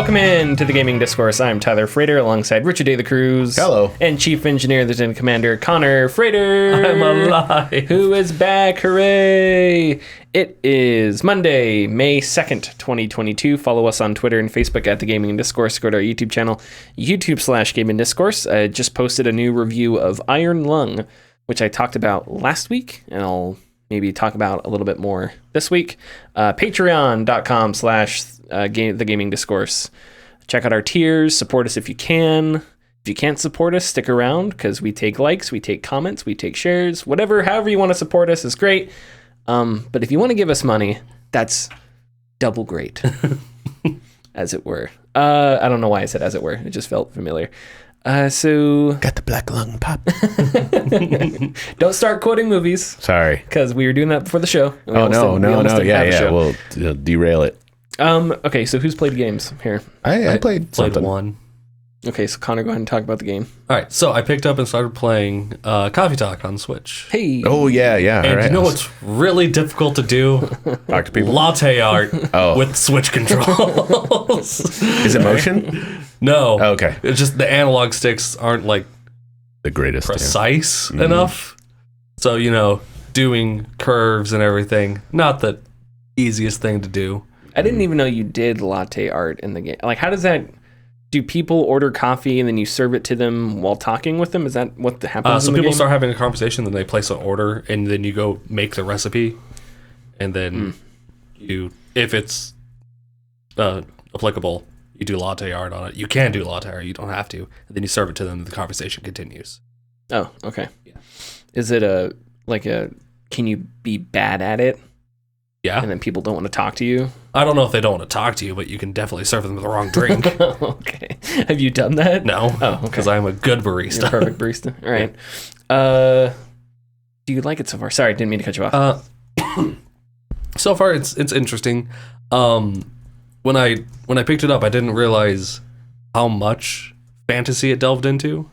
Welcome in to the Gaming Discourse. I'm Tyler Frater alongside Richard Day the Cruz. Hello. And Chief Engineer, Lieutenant Commander Connor Frater. I'm alive. Who is back. Hooray. It is Monday, May 2nd, 2022. Follow us on Twitter and Facebook at the Gaming Discourse. Go to our YouTube channel, YouTube/Gaming Discourse. I just posted a new review of Iron Lung, which I talked about last week, and I'll maybe talk about a little bit more this week. Patreon.com/the Gaming Discourse. Check out our tiers. Support us if you can. If you can't support us, stick around because we take likes, we take comments, we take shares, however you want to support us is great. But if you want to give us money, that's double great, as it were. I don't know why I said as it were. It just felt familiar. So got the black lung pop. Don't start quoting movies. Sorry, because we were doing that before the show. Oh no! Yeah. We'll derail it. Okay, so who's played games here? I played one. Okay, so Connor, go ahead and talk about the game. All right, so I picked up and started playing Coffee Talk on Switch. Hey. Oh yeah. And you know what's really difficult to do? Talk to people. Latte art with Switch controls. Is it motion? No. Oh, okay. It's just the analog sticks aren't like the greatest, precise enough. So doing curves and everything, not the easiest thing to do. I didn't even know you did latte art in the game. Like, how does that? Do people order coffee and then you serve it to them while talking with them? Is that what happens? So in the people game? start having a conversation, then they place an order, and then you go make the recipe, and then you, if it's applicable, you do latte art on it. You can do latte art, you don't have to. And then you serve it to them, and the conversation continues. Oh, okay. Yeah. Is it can you be bad at it? Yeah. And then people don't want to talk to you? I don't know if they don't want to talk to you, but you can definitely serve them the wrong drink. Okay. Have you done that? No. Oh, okay. Because I'm a good barista. You're a perfect barista. All right. Do you like it so far? Sorry, didn't mean to cut you off. So far, it's interesting. When I picked it up, I didn't realize how much fantasy it delved into.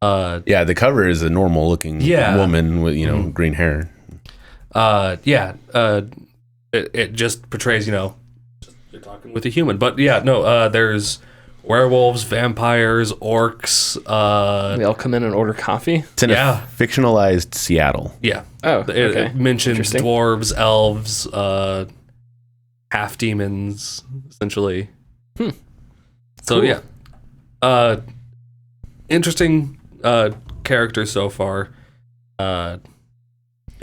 The cover is a normal looking woman with green hair. It just portrays you're talking with a human, but there's werewolves, vampires, orcs. They all come in and order coffee. It's in a fictionalized Seattle. Yeah. Oh, okay. It mentions dwarves, elves, half demons, essentially. So cool. Interesting characters so far.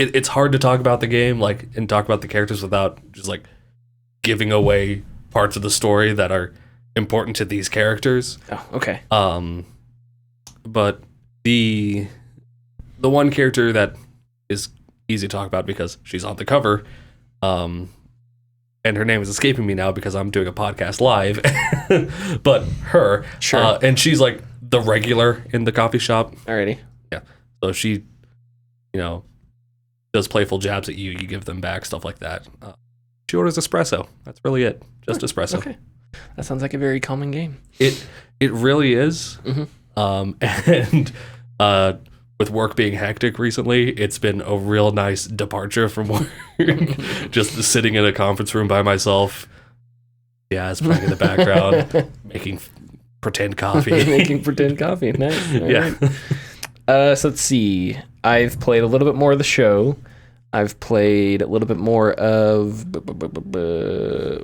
It's hard to talk about the game and talk about the characters without just giving away parts of the story that are important to these characters. Oh, okay. But the one character that is easy to talk about because she's on the cover, and her name is escaping me now because I'm doing a podcast live, but her, sure. And she's the regular in the coffee shop. Alrighty. Yeah. So she, does playful jabs at you. You give them back, stuff like that. She orders espresso. That's really it. Just espresso. Okay. That sounds like a very calming game. It really is. Mm-hmm. And with work being hectic recently, it's been a real nice departure from work. Just sitting in a conference room by myself. Yeah, it's playing in the background, making pretend coffee. Making pretend coffee. Nice. All yeah. Right. So let's see. I've played a little bit more of the show. I've played a little bit more of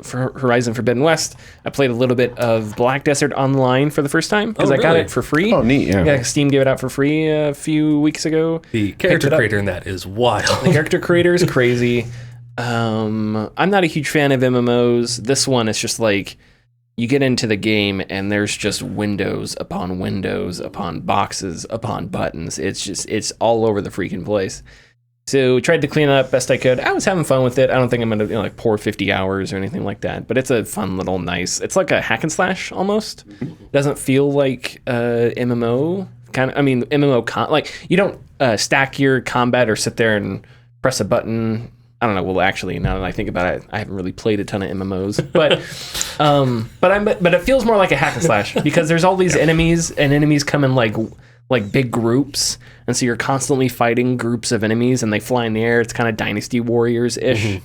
Horizon Forbidden West. I played a little bit of Black Desert Online for the first time because I got it for free. Oh, neat, yeah. Steam gave it out for free a few weeks ago. The character creator in that is wild. The character creator is crazy. I'm not a huge fan of MMOs. This one is just you get into the game and there's just windows upon boxes upon buttons. It's all over the freaking place. So tried to clean it up best I could. I was having fun with it. I don't think I'm going to pour 50 hours or anything like that, but it's a fun little nice. It's like a hack and slash almost. It doesn't feel like MMO kind of. I mean, MMO you don't stack your combat or sit there and press a button. I don't know. Well, actually, now that I think about it, I haven't really played a ton of MMOs, but it feels more like a hack and slash because there's all these enemies, and enemies come in like big groups, and so you're constantly fighting groups of enemies, and they fly in the air. It's kind of Dynasty Warriors ish,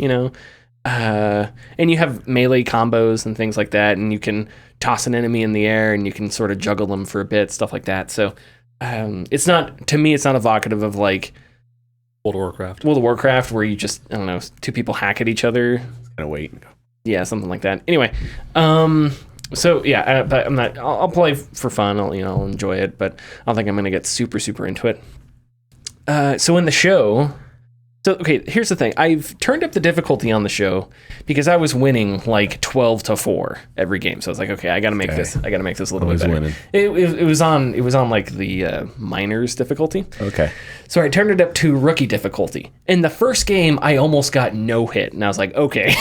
And you have melee combos and things like that, and you can toss an enemy in the air and you can sort of juggle them for a bit, stuff like that. So it's not evocative of like World of Warcraft where you just, I don't know, two people hack at each other. Gotta wait. Yeah, something like that. Anyway, so yeah, but I'm not. I'll play for fun. I'll enjoy it, but I don't think I'm gonna get super into it. So in the show. So, okay, here's the thing. I've turned up the difficulty on the show because I was winning like 12-4 every game. So I was like, okay, I got to make this a little bit better. Winning. It was on like the minors difficulty. Okay. So I turned it up to rookie difficulty. In the first game, I almost got no hit, and I was like, okay,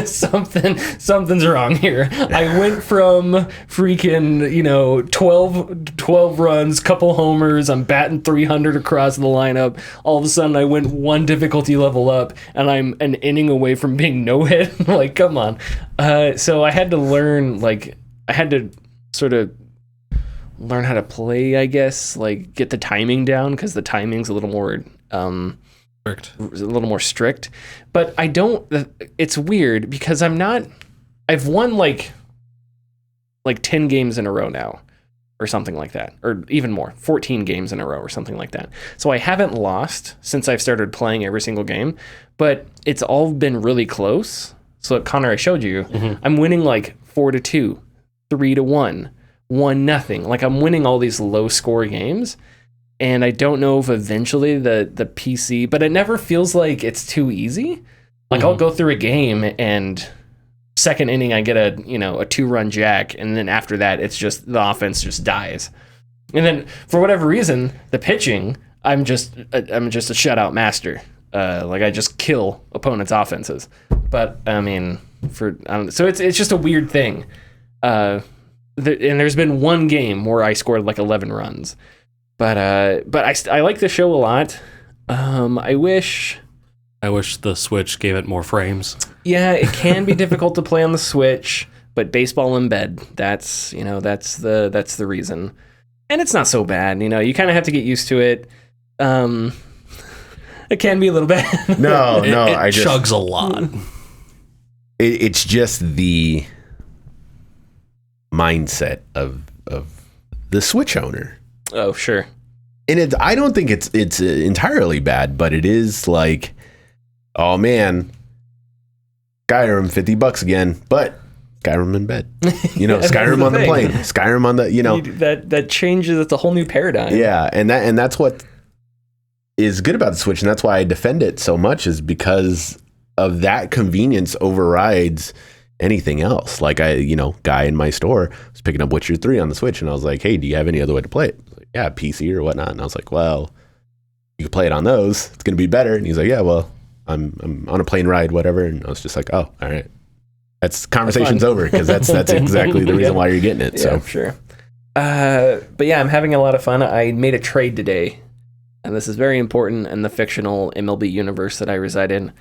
something's wrong here. I went from freaking 12 runs, couple homers, I'm batting 300 across the lineup. All of a sudden, I went one difficulty level up, and I'm an inning away from being no hit. Like, come on. So I had to learn, sort of learn how to play, I guess, like get the timing down, because the timing's a little more strict. But I don't. It's weird because I've won like 10 games in a row now, or something like that, or even more, 14 games in a row or something like that. So I haven't lost since I've started playing every single game, but it's all been really close. So Connor, I showed you, I'm winning like 4-2, 3-1, 1-0. Like I'm winning all these low score games, and I don't know if eventually the PC, but it never feels like it's too easy. Like I'll go through a game and second inning I get a 2-run jack, and then after that it's just the offense just dies. And then for whatever reason, the pitching, I'm just a shutout master. Like I just kill opponents' offenses. But I mean, so it's just a weird thing. And there's been one game where I scored like 11 runs. But I like the show a lot. I wish the Switch gave it more frames. Yeah, it can be difficult to play on the Switch, but baseball in bed, that's the reason. And it's not so bad, you kind of have to get used to it. It can be a little bad. No, it chugs a lot. It's just the mindset of the Switch owner. Oh, sure. And I don't think it's entirely bad, but it is like, oh man, Skyrim $50 again, but Skyrim in bed. Skyrim on the plane, Skyrim on the that changes. It's a whole new paradigm. Yeah, and that's what is good about the Switch, and that's why I defend it so much, is because of that convenience overrides anything else. Like guy in my store was picking up Witcher 3 on the Switch, and I was like, hey, do you have any other way to play it? Like, yeah, PC or whatnot. And I was like, well, you can play it on those. It's going to be better. And he's like, yeah, well, I'm on a plane ride, whatever. And I was just like, oh, all right. Conversation's over, because that's exactly the reason why you're getting it. Yeah, so sure. But yeah, I'm having a lot of fun. I made a trade today, and this is very important in the fictional MLB universe that I reside in.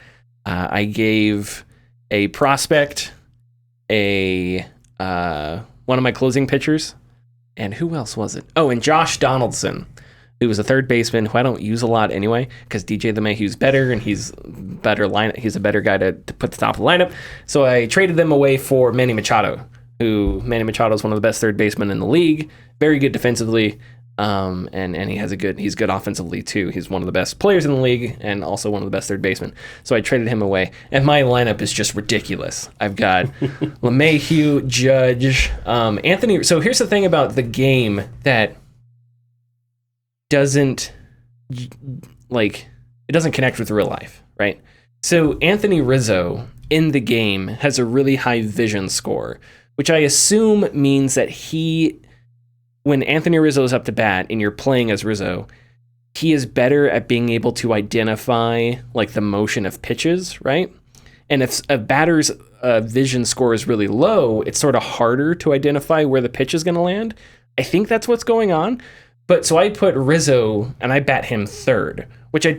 I gave a prospect one of my closing pitchers, and who else was it? Oh, and Josh Donaldson, who was a third baseman who I don't use a lot anyway, because DJ LeMahieu's better, and he's a better guy to put the top of the lineup. So I traded them away for Manny Machado, Manny Machado is one of the best third basemen in the league, very good defensively, and he's good offensively too. He's one of the best players in the league, and also one of the best third basemen. So I traded him away, and my lineup is just ridiculous. I've got LeMahieu, Judge, Anthony. So here's the thing about the game that doesn't connect with real life, right? So Anthony Rizzo in the game has a really high vision score, which I assume means that when Anthony Rizzo is up to bat and you're playing as Rizzo, he is better at being able to identify like the motion of pitches, right? And if a batter's vision score is really low, it's sort of harder to identify where the pitch is going to land. I think that's what's going on. But so I put Rizzo and I bat him third, which I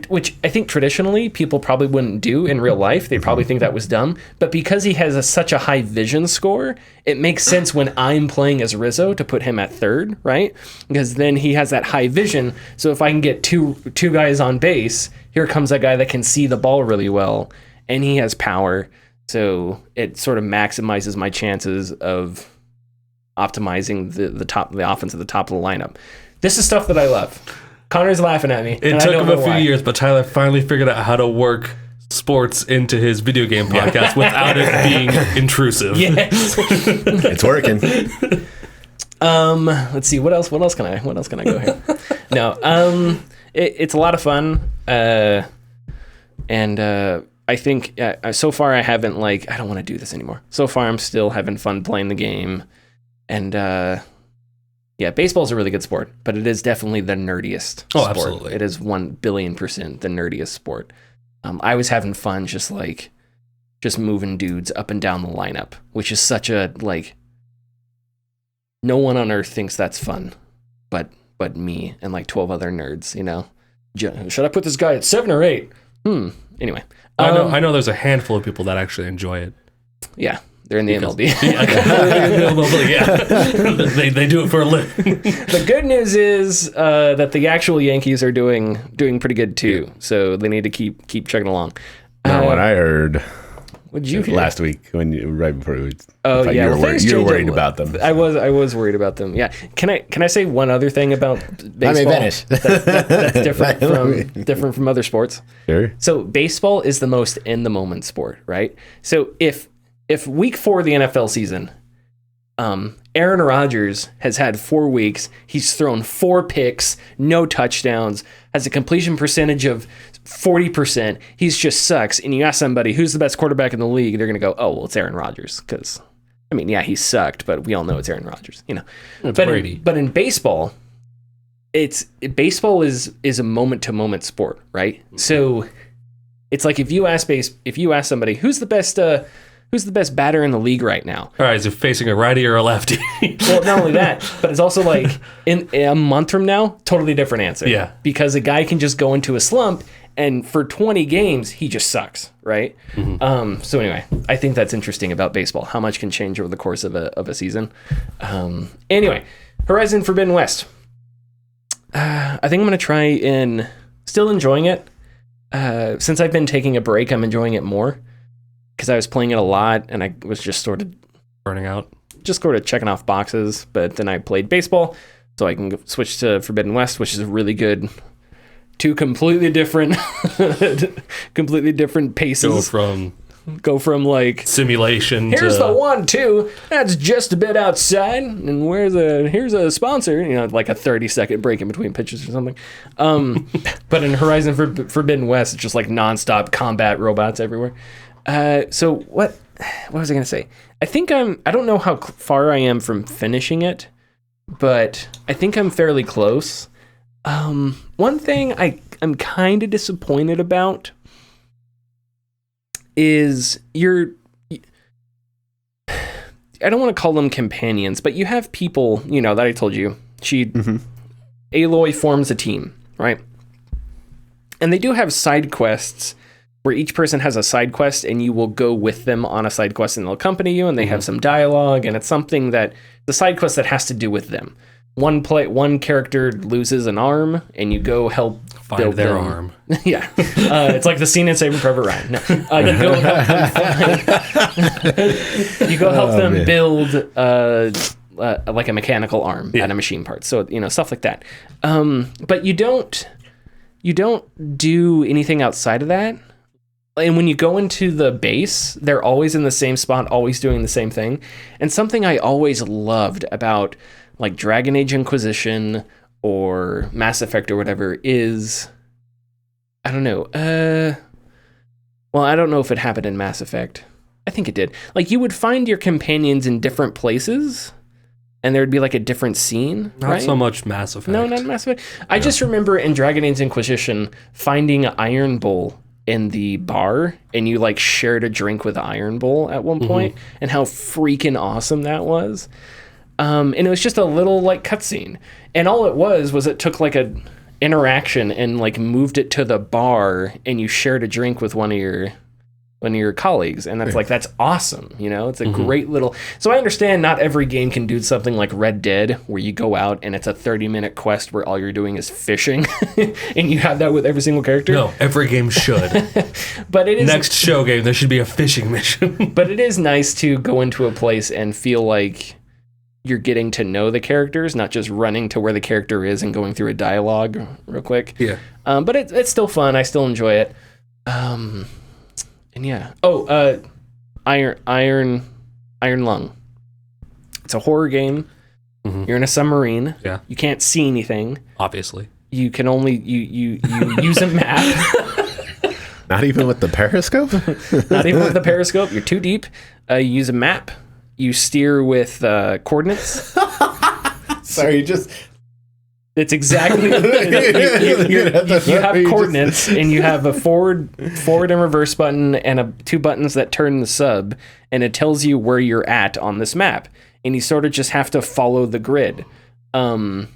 think traditionally people probably wouldn't do in real life. They'd probably think that was dumb. But because he has such a high vision score, it makes sense when I'm playing as Rizzo to put him at third, right? Because then he has that high vision. So if I can get two guys on base, here comes a guy that can see the ball really well, and he has power. So it sort of maximizes my chances of optimizing the offense at the top of the lineup. This is stuff that I love. Connor's laughing at me. It took him a few years, but Tyler finally figured out how to work sports into his video game podcast without it being intrusive. Yes. It's working. Let's see. What else can I go here? No. It's a lot of fun. And I think so far I haven't I don't want to do this anymore. So far I'm still having fun playing the game. And baseball's a really good sport, but it is definitely the nerdiest sport. Absolutely. It is 1,000,000,000% the nerdiest sport. I was having fun just moving dudes up and down the lineup, which is such a no one on earth thinks that's fun, but me and 12 other nerds, Should I put this guy at 7 or 8? Anyway. I know there's a handful of people that actually enjoy it. Yeah. They're in the MLB. Yeah. they do it for a living. The good news is that the actual Yankees are doing pretty good too. So they need to keep chugging along. Now, what I heard What'd you hear? last week right before you yeah, you were worried about them. I was worried about them. Yeah. Can I say one other thing about baseball? Finish. That's different from other sports. Sure. So baseball is the most in the moment sport, right? So if week 4 of the NFL season, Aaron Rodgers has had 4 weeks. He's thrown 4 picks, no touchdowns, has a completion percentage of 40%. He's just sucks. And you ask somebody who's the best quarterback in the league, they're going to go, oh, well, it's Aaron Rodgers. Because, he sucked, but we all know it's Aaron Rodgers. It's Brady. But in baseball, baseball is a moment to moment sport, right? So it's like if you ask somebody who's the best batter in the league right now? All right, is it facing a righty or a lefty? Well, not only that, but it's also in a month from now, totally different answer. Yeah. Because a guy can just go into a slump, and for 20 games, he just sucks, right? Mm-hmm. So anyway, I think that's interesting about baseball, how much can change over the course of a season. Anyway, Horizon Forbidden West. I think I'm going to try and still enjoying it. Since I've been taking a break, I'm enjoying it more. Because I was playing it a lot, and I was just sort of burning out, just sort of checking off boxes. But then I played baseball, so I can switch to Forbidden West, which is really good. 2 completely different paces. Go from simulation. Here's the 1-2. That's just a bit outside, and here's a sponsor. A 30-second break in between pitches or something. But in Horizon Forbidden West, it's just nonstop combat robots everywhere. So what was I going to say? I don't know how far I am from finishing it, but I think I'm fairly close. One thing I'm kind of disappointed about is I don't want to call them companions, but you have people, that I told you, Aloy forms a team, right? And they do have side quests where each person has a side quest and you will go with them on a side quest and they'll accompany you and they have some dialogue, and it's something that the side quest that has to do with them. One character loses an arm and you go help find their arm. Yeah. It's like the scene in Saving Private Ryan. No. You go help them build a mechanical arm out of machine parts. So, stuff like that. But you don't do anything outside of that. And when you go into the base, they're always in the same spot, always doing the same thing. And something I always loved about Dragon Age Inquisition or Mass Effect or whatever is, I don't know. Well, I don't know if it happened in Mass Effect. I think it did. You would find your companions in different places, and there'd be a different scene. Not so much Mass Effect. No, not Mass Effect. I just remember in Dragon Age Inquisition finding an Iron Bull in the bar, and you shared a drink with Iron Bull at one point, and how freaking awesome that was. And it was just a little cutscene, and all it was it took a interaction and moved it to the bar, and you shared a drink with one of your one of your colleagues, and that's like, that's awesome, you know? It's a great little... So I understand not every game can do something like Red Dead, where you go out and it's a 30-minute quest where all you're doing is fishing, and you have that with every single character. No, every game should. But it is... Next show game, there should be a fishing mission. But it is nice to go into a place and feel like you're getting to know the characters, not just running to where the character is and going through a dialogue real quick. Yeah. But it's still fun. I still enjoy it. And yeah. Iron Lung. It's a horror game. You're in a submarine. Yeah. You can't see anything. Obviously. You can only you use a map. Not even with the periscope? Not even with the periscope. You're too deep. You use a map. You steer with coordinates. Sorry, It's exactly you have coordinates, and you have a forward and reverse button, and two buttons that turn the sub, and it tells you where you're at on this map, and you sort of just have to follow the grid, and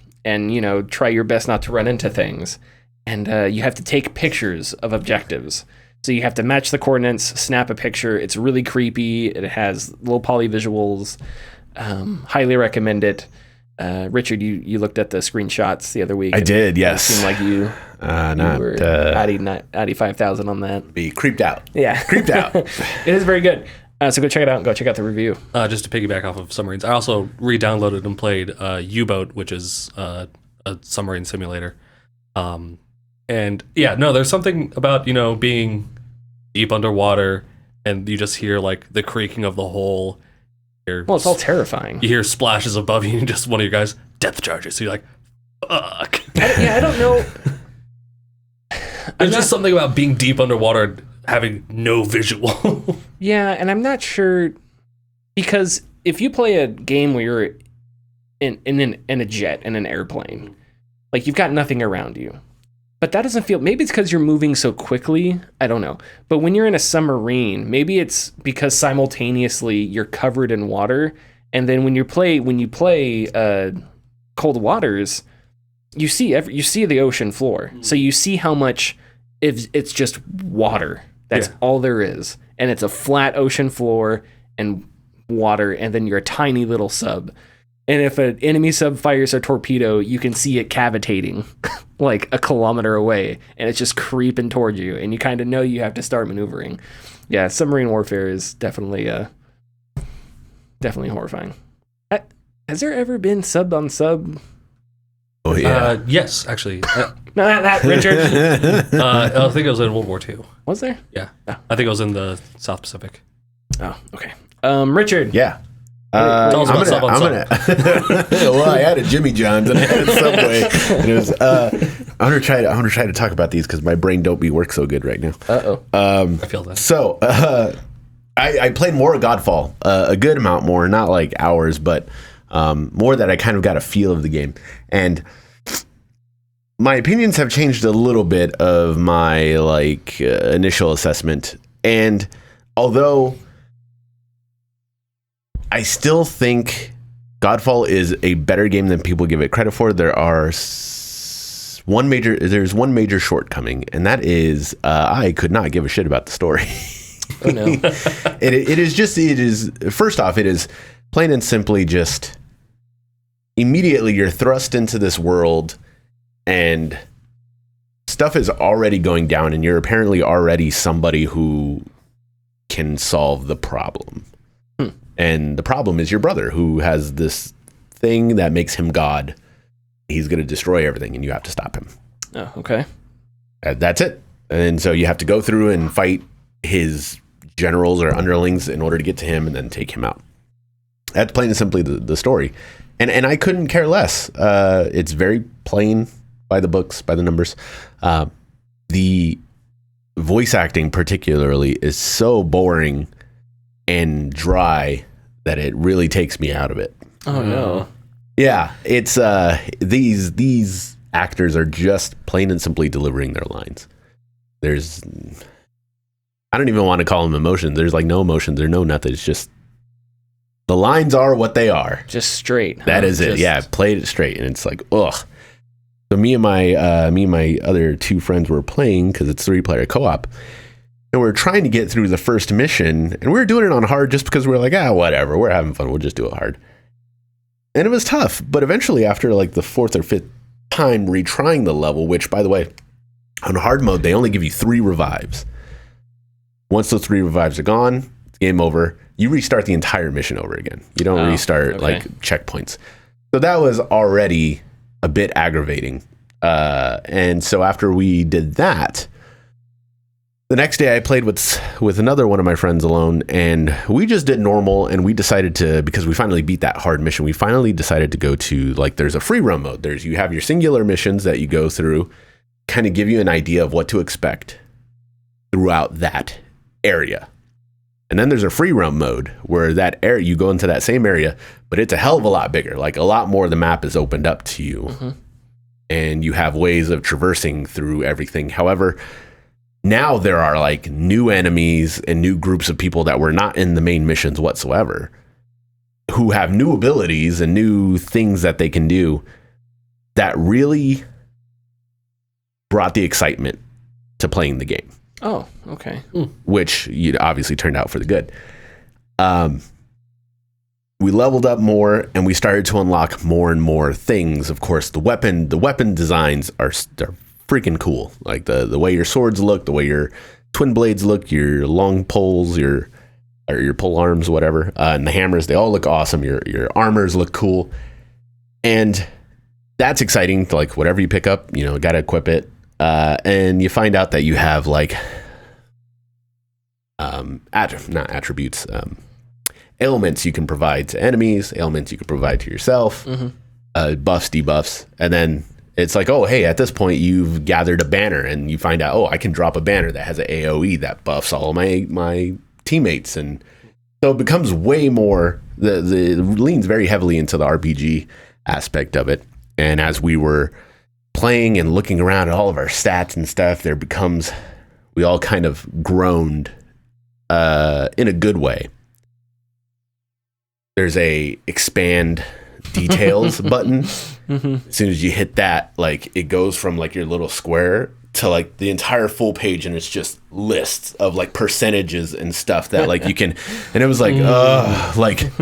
try your best not to run into things, and you have to take pictures of objectives. So you have to match the coordinates, snap a picture. It's really creepy. It has low poly visuals. Highly recommend it. Richard, you looked at the screenshots the other week. I did, yes. It seemed like you were Addy 5,000 on that. Be creeped out. Yeah. Creeped out. It is very good. So go check it out and go check out the review. Just to piggyback off of submarines, I also re-downloaded and played U-Boat, which is a submarine simulator. And yeah, no, there's something about, being deep underwater and you just hear like the creaking of the hull. Well, it's all terrifying. You hear splashes above you and just one of your guys, depth charges. So you're like, fuck. I don't know. There's just something about being deep underwater and having no visual. Yeah, and I'm not sure, because if you play a game where you're in a jet, in an airplane, like you've got nothing around you. But that doesn't feel, maybe it's because you're moving so quickly, I don't know. But when you're in a submarine, maybe it's because simultaneously you're covered in water, and then when you play Cold Waters, you see the ocean floor. So you see how much it's just water. That's all there is. And it's a flat ocean floor and water, and then you're a tiny little sub. And if an enemy sub fires a torpedo, you can see it cavitating like a kilometer away, and it's just creeping toward you, and you kind of know you have to start maneuvering. Yeah, submarine warfare is definitely horrifying. Has there ever been sub on sub? Oh yeah. Yes, actually. No, that Richard. I think it was in World War II. Was there? Yeah. Oh. I think it was in the South Pacific. Oh, okay. Richard. Yeah. Tell us about Well, I had a Jimmy John's and I had a Subway, and it was. I'm gonna try to talk about these because my brain don't work so good right now. I feel that. So I played more of Godfall, a good amount more, not like hours, but more that I kind of got a feel of the game, and my opinions have changed a little bit of my initial assessment, and although I still think Godfall is a better game than people give it credit for, there's one major shortcoming, and that is I could not give a shit about the story. Oh no. It is first off, it is plain and simply just immediately you're thrust into this world and stuff is already going down, and you're apparently already somebody who can solve the problem. And the problem is your brother, who has this thing that makes him God. He's going to destroy everything, and you have to stop him. Oh, okay. That's it. And so you have to go through and fight his generals or underlings in order to get to him and then take him out. That's plain and simply the story. And I couldn't care less. It's very plain, by the books, by the numbers. The voice acting particularly is so boring and dry that it really takes me out of it. Oh no. Yeah, it's these actors are just plain and simply delivering their lines. I don't even want to call them emotions. There's no emotions, there's no nothing. It's just the lines are what they are. Just straight. That is it. Yeah, played it straight, and it's like, ugh. So me and my other two friends were playing because it's 3-player co-op. and we're trying to get through the first mission, and we were doing it on hard just because we were like, whatever, we're having fun, we'll just do it hard. And it was tough, but eventually after like the 4th or 5th time retrying the level, which by the way, on hard mode, they only give you 3 revives. Once those 3 revives are gone, it's game over. You restart the entire mission over again. You don't restart like checkpoints. So that was already a bit aggravating. And so after we did that, the next day I played with another one of my friends alone, and we just did normal, and we decided to, because we finally beat that hard mission, we finally decided to go to, like, there's a free roam mode. You have your singular missions that you go through, kind of give you an idea of what to expect throughout that area. And then there's a free roam mode where that area, you go into that same area, but it's a hell of a lot bigger. Like, a lot more of the map is opened up to you. Mm-hmm. And you have ways of traversing through everything. However, now there are like new enemies and new groups of people that were not in the main missions whatsoever, who have new abilities and new things that they can do that really brought the excitement to playing the game. Oh, okay. Which obviously turned out for the good. We leveled up more, and we started to unlock more and more things. Of course, the weapon designs are freaking cool. Like the way your swords look, the way your twin blades look, your long poles, your pole arms, whatever, and the hammers, they all look awesome. Your armors look cool, and that's exciting. Like, whatever you pick up, got to equip it, and you find out that you have like not attributes, ailments you can provide to enemies, ailments you can provide to yourself, buffs, debuffs, and then it's like, oh, hey, at this point you've gathered a banner, and you find out, oh, I can drop a banner that has an AoE that buffs all of my teammates, and so it becomes way more. The leans very heavily into the RPG aspect of it, and as we were playing and looking around at all of our stats and stuff, we all kind of groaned in a good way. There's a expand details button. Mm-hmm. As soon as you hit that, like, it goes from like your little square to like the entire full page, and it's just lists of like percentages and stuff that like you can, and it was like like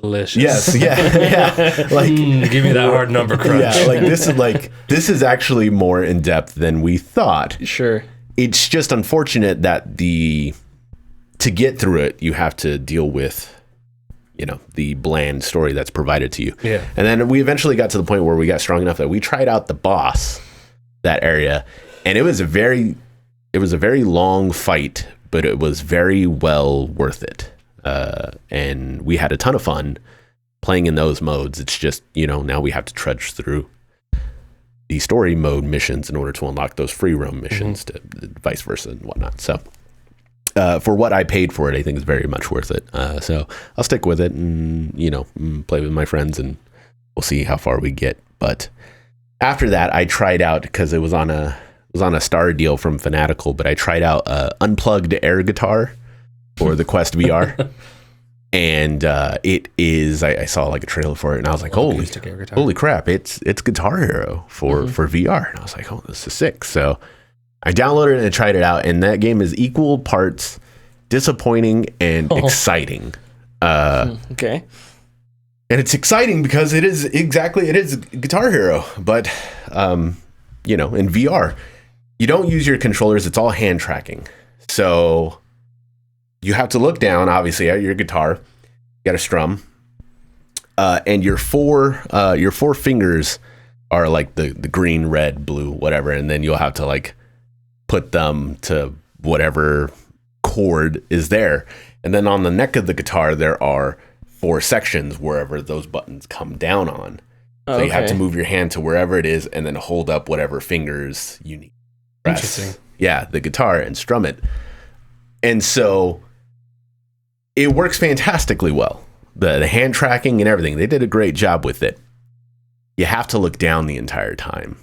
delicious. Yes, yeah. Like, give me that hard number crunch. Yeah, like this is actually more in depth than we thought. Sure. It's just unfortunate that to get through it, you have to deal with the bland story that's provided to you. Yeah. And then we eventually got to the point where we got strong enough that we tried out the boss, that area, and it was a very long fight, but it was very well worth it. And we had a ton of fun playing in those modes. It's just, now we have to trudge through the story mode missions in order to unlock those free roam missions, to vice versa and whatnot. So for what I paid for it, I think it's very much worth it. So I'll stick with it and, play with my friends, and we'll see how far we get. But after that, I tried out, because it was on a star deal from Fanatical, but I tried out unplugged air guitar for the Quest VR. And it is, I saw like a trailer for it, and I was like, holy crap, it's Guitar Hero for VR. And I was like, oh, this is sick. So I downloaded it and tried it out, and that game is equal parts disappointing and exciting. Okay. And it's exciting because it is Guitar Hero, but in VR, you don't use your controllers. It's all hand tracking. So you have to look down, obviously, at your guitar. You got to strum, and your four fingers are like the green, red, blue, whatever, and then you'll have to like put them to whatever chord is there. And then on the neck of the guitar, there are 4 sections wherever those buttons come down on. So you have to move your hand to wherever it is, and then hold up whatever fingers you need. Interesting. Yeah, the guitar, and strum it. And so it works fantastically well. The hand tracking and everything, they did a great job with it. You have to look down the entire time.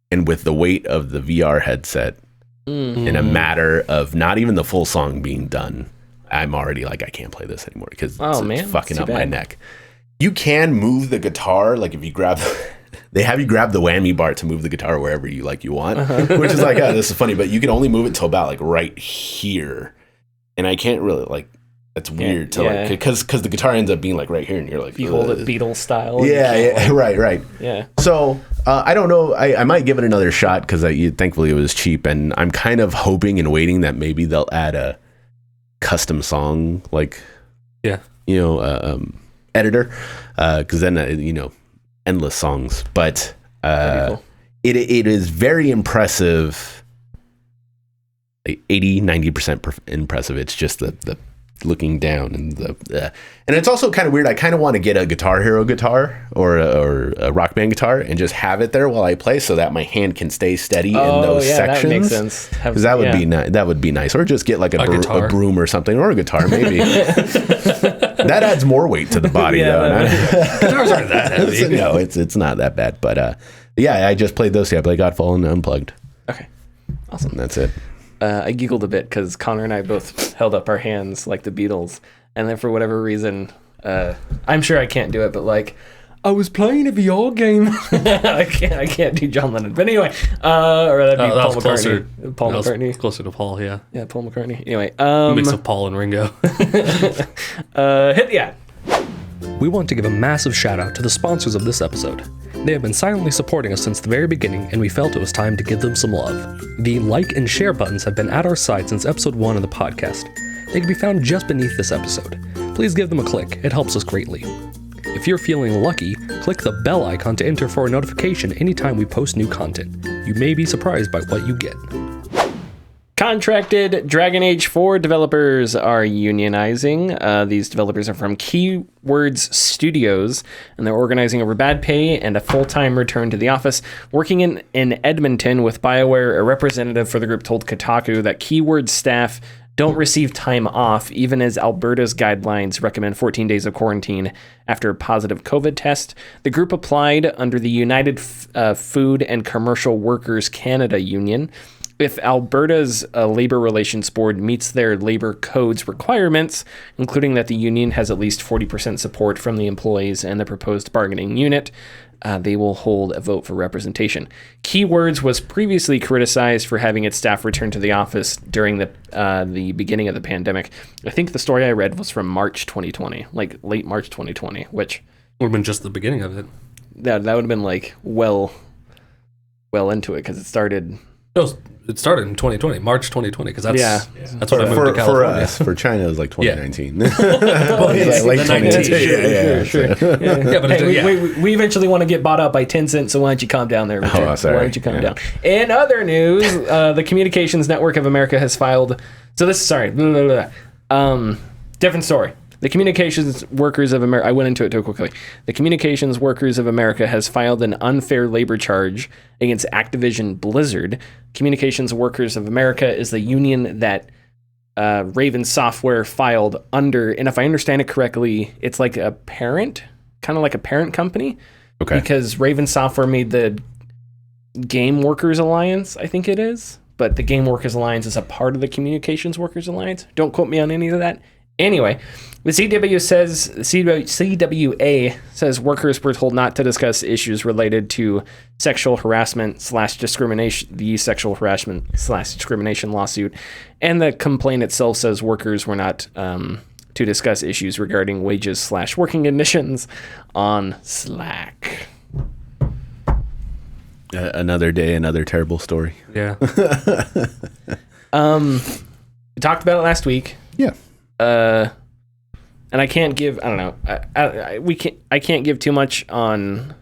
And with the weight of the VR headset, in a matter of not even the full song being done, I'm already like, I can't play this anymore because it's fucking up my neck. You can move the guitar, like if you grab they have you grab the whammy bar to move the guitar wherever you want, which is like, oh, this is funny, but you can only move it till about like right here. And I can't really like, that's weird to like, because the guitar ends up being like right here and you're like, you hold it Beatles style. Yeah, right. Yeah. So I don't know. I might give it another shot because thankfully it was cheap, and I'm kind of hoping and waiting that maybe they'll add a custom song like, editor, because then endless songs. But Cool. it is very impressive, like 80-90% impressive. It's just the looking down and and it's also kind of weird. I kind of want to get a Guitar Hero guitar or a Rock Band guitar and just have it there while I play, so that my hand can stay steady in those sections. That makes sense. Because that would be nice. Or just get like a broom or something, or a guitar maybe. That adds more weight to the body though. Guitars aren't that heavy. No, it's not that bad. But I just played those. I played Godfall and Unplugged. Okay, awesome. And that's it. I giggled a bit because Connor and I both held up our hands like the Beatles, and then for whatever reason, I'm sure I can't do it, but like, I was playing a VR game. I can't do John Lennon. But anyway, or that'd be Paul McCartney. Paul McCartney. Closer to Paul, yeah. Yeah, Paul McCartney. Anyway, mix of Paul and Ringo. Hit the ad. We want to give a massive shout out to the sponsors of this episode. They have been silently supporting us since the very beginning, and we felt it was time to give them some love. The like and share buttons have been at our side since episode 1 of the podcast. They can be found just beneath this episode. Please give them a click, it helps us greatly. If you're feeling lucky, click the bell icon to enter for a notification anytime we post new content. You may be surprised by what you get. Contracted Dragon Age 4 developers are unionizing. These developers are from Keywords Studios, and they're organizing over bad pay and a full-time return to the office. Working in Edmonton with BioWare, a representative for the group told Kotaku that Keywords staff don't receive time off, even as Alberta's guidelines recommend 14 days of quarantine after a positive COVID test. The group applied under the United Food and Commercial Workers Canada Union. If Alberta's Labor Relations Board meets their labor code's requirements, including that the union has at least 40% support from the employees and the proposed bargaining unit, they will hold a vote for representation. Keywords was previously criticized for having its staff return to the office during the beginning of the pandemic. I think the story I read was from March 2020, like late March 2020, which would have been just the beginning of it. That would have been like well into it, because it started... No, it started in 2020, March 2020, because that's when I moved to California. For us, for China, it was like 2019. Well, like 2019. Sure. But we eventually want to get bought up by Tencent, so why don't you calm down there, Richard? Oh, sorry. Why don't you calm down? In other news, the Communications Network of America has filed... different story. The Communications Workers of America... I went into it too quickly. The Communications Workers of America has filed an unfair labor charge against Activision-Blizzard. Communications Workers of America is the union that Raven Software filed under, and if I understand it correctly, it's like a parent, kind of like a parent company. Okay. Because Raven Software made the Game Workers Alliance, I think it is. But the Game Workers Alliance is a part of the Communications Workers Alliance. Don't quote me on any of that. Anyway, the CWA says workers were told not to discuss issues related to sexual harassment / discrimination, the sexual harassment / discrimination lawsuit, and the complaint itself says workers were not to discuss issues regarding wages / working conditions on Slack. Another day, another terrible story. Yeah. We talked about it last week. Yeah. And I can't give, I don't know, I can't give too much on,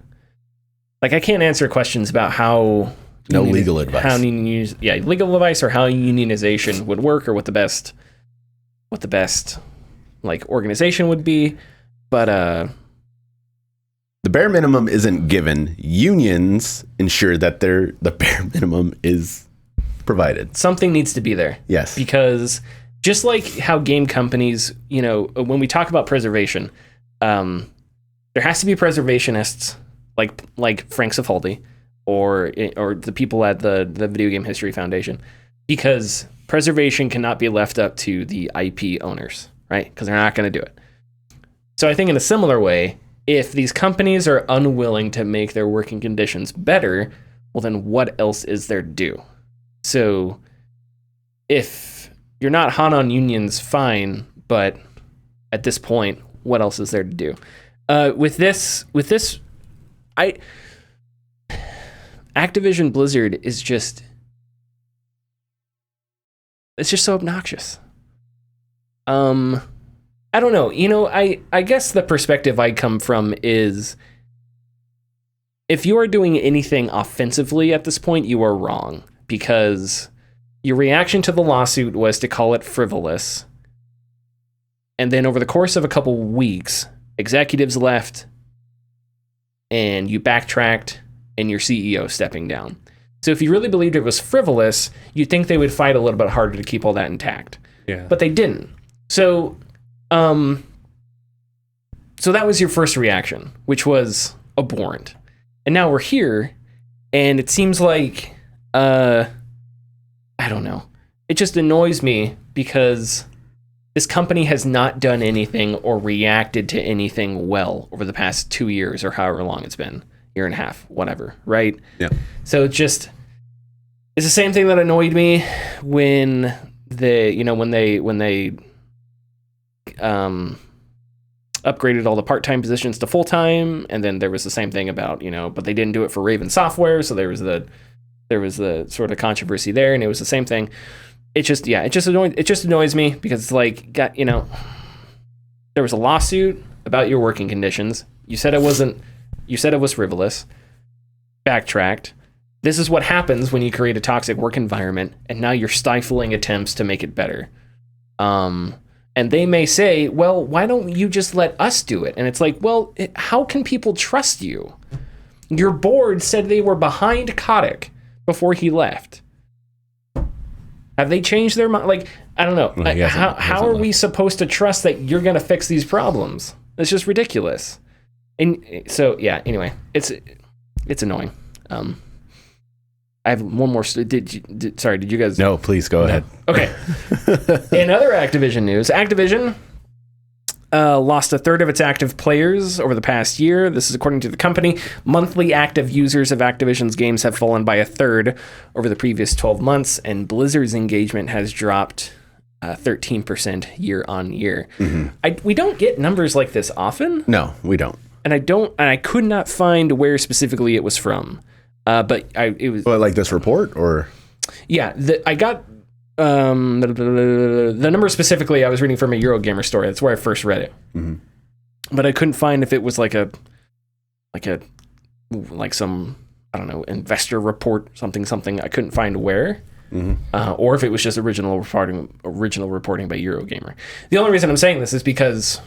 like, I can't answer questions about how legal advice. Legal advice or how unionization would work, or what the best like organization would be, but the bare minimum isn't given. Unions ensure that the bare minimum is provided. Something needs to be there. Yes. Because just like how game companies, when we talk about preservation, there has to be preservationists like Frank Cifaldi or the people at the Video Game History Foundation, because preservation cannot be left up to the IP owners, right? Because they're not going to do it. So I think in a similar way, if these companies are unwilling to make their working conditions better, well, then what else is there to do? So if you're not hot on unions, fine, but at this point, what else is there to do? With this, Activision-Blizzard is just, it's just so obnoxious. I don't know. You know, I guess the perspective I come from is, if you are doing anything offensively at this point, you are wrong, because your reaction to the lawsuit was to call it frivolous. And then over the course of a couple weeks, executives left and you backtracked and your CEO stepping down. So if you really believed it was frivolous, you'd think they would fight a little bit harder to keep all that intact. Yeah. But they didn't. So so that was your first reaction, which was abhorrent. And now we're here, and it seems like, I don't know. It just annoys me because this company has not done anything or reacted to anything well over the past 2 years or however long it's been. Year and a half, whatever, right? Yeah. So it's the same thing that annoyed me when they upgraded all the part-time positions to full-time, and then there was the same thing about, but they didn't do it for Raven Software, so there was the sort of controversy there, and it was the same thing. It just annoys me because it's like, there was a lawsuit about your working conditions. You said it was frivolous. Backtracked. This is what happens when you create a toxic work environment, and now you're stifling attempts to make it better. And they may say, well, why don't you just let us do it? And it's like, well, how can people trust you? Your board said they were behind Kotick before he left. Have they changed their mind? Like, I don't know. Well, how are we supposed to trust that you're going to fix these problems? It's just ridiculous. And so, yeah, anyway, it's annoying. I have one more. Did you guys? No, please go ahead. Okay. In other Activision news, Activision lost a third of its active players over the past year. This is according to the company. Monthly active users of Activision's games have fallen by a third over the previous 12 months, and Blizzard's engagement has dropped 13% year on year. Mm-hmm. We don't get numbers like this often. No, we don't. And I could not find where specifically it was from. But it was like this report, or yeah. I got the number specifically. I was reading from a Eurogamer story. That's where I first read it. Mm-hmm. But I couldn't find if it was like some, I don't know, investor report, something. I couldn't find where, or if it was just original reporting by Eurogamer. The only reason I'm saying this is because,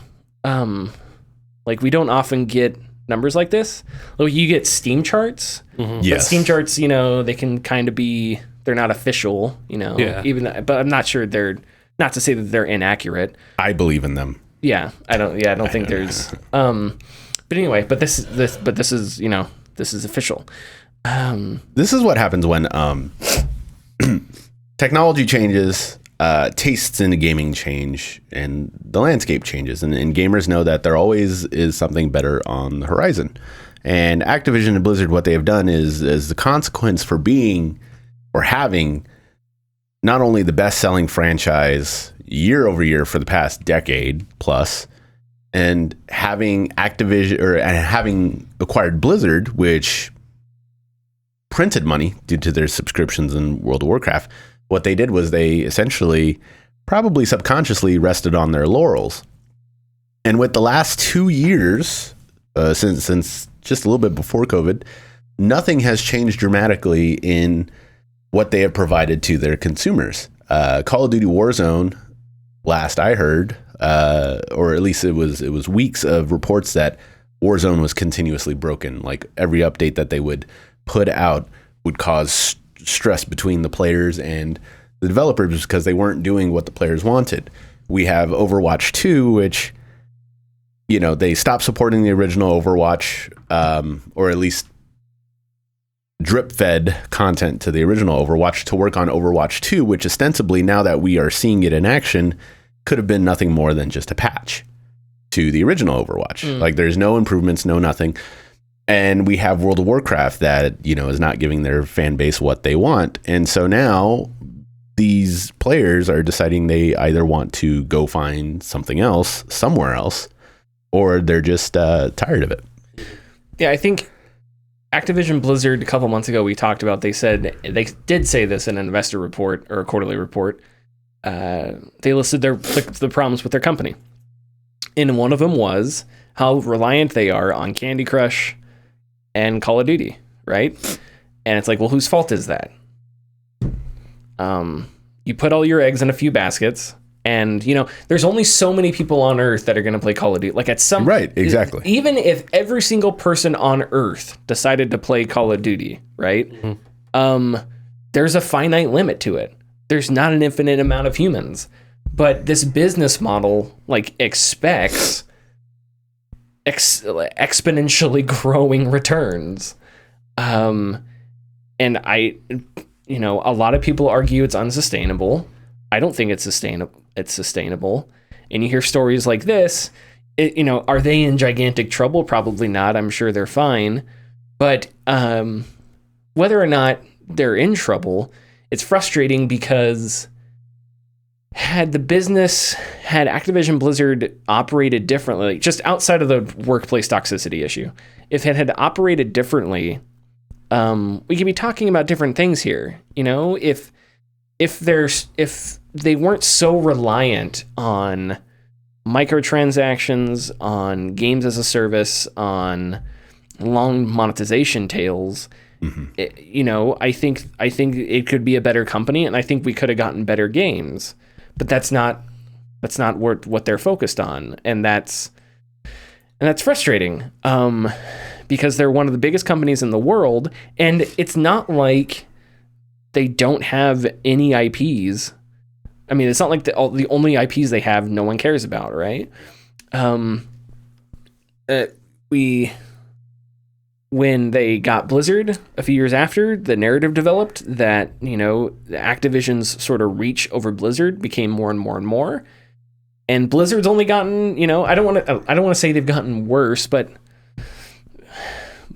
we don't often get numbers like this. Like, you get Steam charts. Mm-hmm. Yes. But Steam charts, they can kind of be, they're not official, Yeah. But I'm not sure not to say that they're inaccurate. I believe in them. Yeah. I don't think there's, but anyway, this is official. This is what happens when, technology changes, tastes in gaming change, and the landscape changes, and gamers know that there always is something better on the horizon. And Activision and Blizzard, what they have done is the consequence for being or having not only the best-selling franchise year over year for the past decade plus, and having having acquired Blizzard, which printed money due to their subscriptions in World of Warcraft. What they did was they essentially, probably subconsciously, rested on their laurels. And with the last 2 years, since just a little bit before COVID, nothing has changed dramatically in what they have provided to their consumers. Call of Duty Warzone, last I heard, or at least it was weeks of reports that Warzone was continuously broken. Like, every update that they would put out would cause stress between the players and the developers because they weren't doing what the players wanted. We have Overwatch 2, which, they stopped supporting the original Overwatch, or at least drip-fed content to the original Overwatch to work on Overwatch 2, which ostensibly, now that we are seeing it in action, could have been nothing more than just a patch to the original Overwatch. Like there's no improvements, no nothing. And we have World of Warcraft that, is not giving their fan base what they want. And so now these players are deciding they either want to go find something else somewhere else, or they're just tired of it. Yeah, I think Activision-Blizzard, a couple months ago, we talked about, they did say this in an investor report or a quarterly report. They listed the problems with their company. And one of them was how reliant they are on Candy Crush and Call of Duty, right? And it's like, well, whose fault is that? You put all your eggs in a few baskets, and there's only so many people on Earth that are going to play Call of Duty. Like right, exactly. Even if every single person on Earth decided to play Call of Duty, right? There's a finite limit to it. There's not an infinite amount of humans, but this business model expects exponentially growing returns. And a lot of people argue it's unsustainable. I don't think it's sustainable. And you hear stories like this, are they in gigantic trouble? Probably not. I'm sure they're fine. But whether or not they're in trouble, it's frustrating because had Activision Blizzard operated differently, just outside of the workplace toxicity issue, if it had operated differently, we could be talking about different things here. If they weren't so reliant on microtransactions, on games as a service, on long monetization tails, I think it could be a better company, and I think we could have gotten better games. But that's not what they're focused on, and that's frustrating. Because they're one of the biggest companies in the world, and it's not like they don't have any IPs. I mean, it's not like the only IPs they have no one cares about, right? When they got Blizzard a few years after, the narrative developed that, Activision's sort of reach over Blizzard became more and more and more. And Blizzard's only gotten, I don't want to say they've gotten worse, but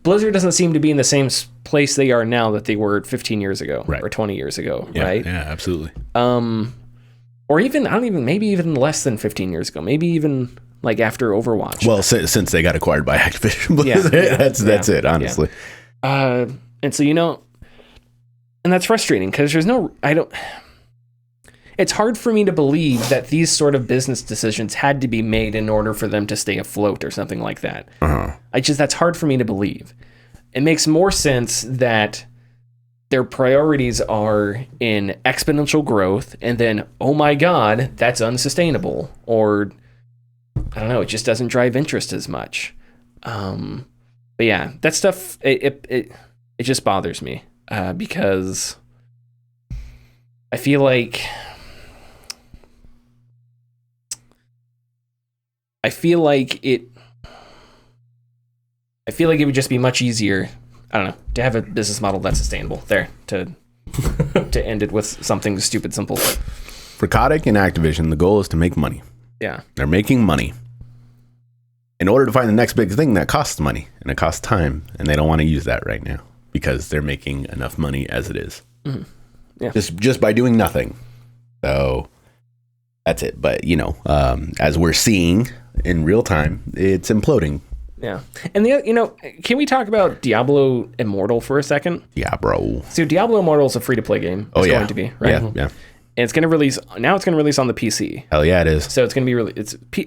Blizzard doesn't seem to be in the same place they are now that they were 15 years ago, right, or 20 years ago, right? Yeah, absolutely. Or even, maybe even less than 15 years ago, maybe even like after Overwatch. Well, since they got acquired by Activision Blizzard, that's it, honestly. Yeah. And so, and that's frustrating because it's hard for me to believe that these sort of business decisions had to be made in order for them to stay afloat or something like that. That's hard for me to believe. It makes more sense that their priorities are in exponential growth, and then, oh my God, that's unsustainable. Or, I don't know, it just doesn't drive interest as much. But yeah, that stuff, it just bothers me because I feel like it would just be much easier, I don't know, to have a business model that's sustainable there, to end it with something stupid simple. For Kotick and Activision, the goal is to make money. Yeah. They're making money. In order to find the next big thing, that costs money and it costs time, and they don't want to use that right now because they're making enough money as it is. Mm-hmm. Yeah. Just by doing nothing. So that's it. But, as we're seeing in real time, it's imploding. Yeah. And can we talk about Diablo Immortal for a second? Diablo. So Diablo Immortal is a free-to-play game. It's going to be, right? Yeah. And it's going to release on the PC. Hell yeah, it is. So it's going to be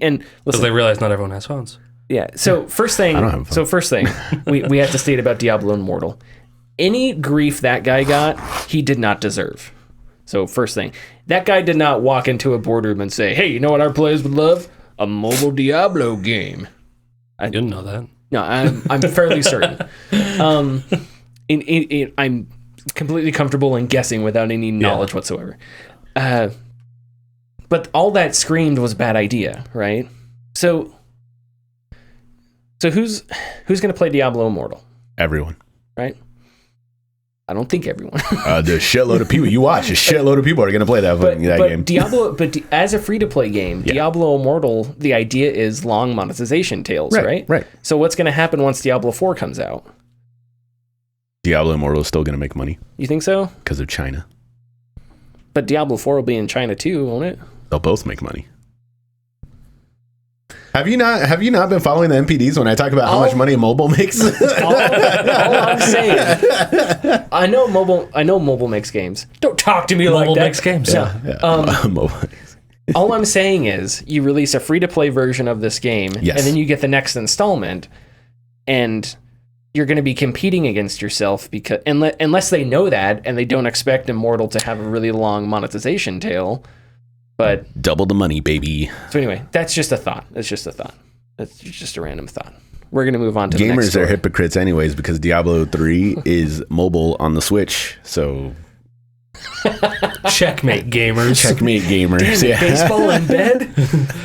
and listen, because they realize not everyone has phones. Yeah. So first thing, we have to state about Diablo Immortal. Any grief that guy got, he did not deserve. So first thing, that guy did not walk into a boardroom and say, "Hey, you know what our players would love? A mobile Diablo game." I didn't know that. No, I'm fairly certain. I'm completely comfortable in guessing without any knowledge whatsoever. But all that screamed was bad idea, right? So who's going to play Diablo Immortal? Everyone. Right? I don't think everyone. The shitload of people you watch, a shitload of people are going to play that game. Diablo, as a free-to-play game, Diablo Immortal, the idea is long monetization tails, right? Right. So what's going to happen once Diablo 4 comes out? Diablo Immortal is still going to make money. You think so? Because of China. But Diablo 4 will be in China too, won't it? They'll both make money. Have you not been following the NPDs when I talk about how much money mobile makes? all I'm saying, I know mobile makes games. Don't talk to me like that. Mobile makes games. Mobile. All I'm saying is, you release a free-to-play version of this game, and then you get the next installment, and you're going to be competing against yourself because unless they know that and they don't expect Immortal to have a really long monetization tail. But double the money, baby. So anyway, that's just a thought. That's just a thought. That's just a random thought. We're going to move on to the next Gamers story. are hypocrites anyways because Diablo 3 is mobile on the Switch. So Checkmate, gamers. checkmate, gamers. Damn it, baseball in bed?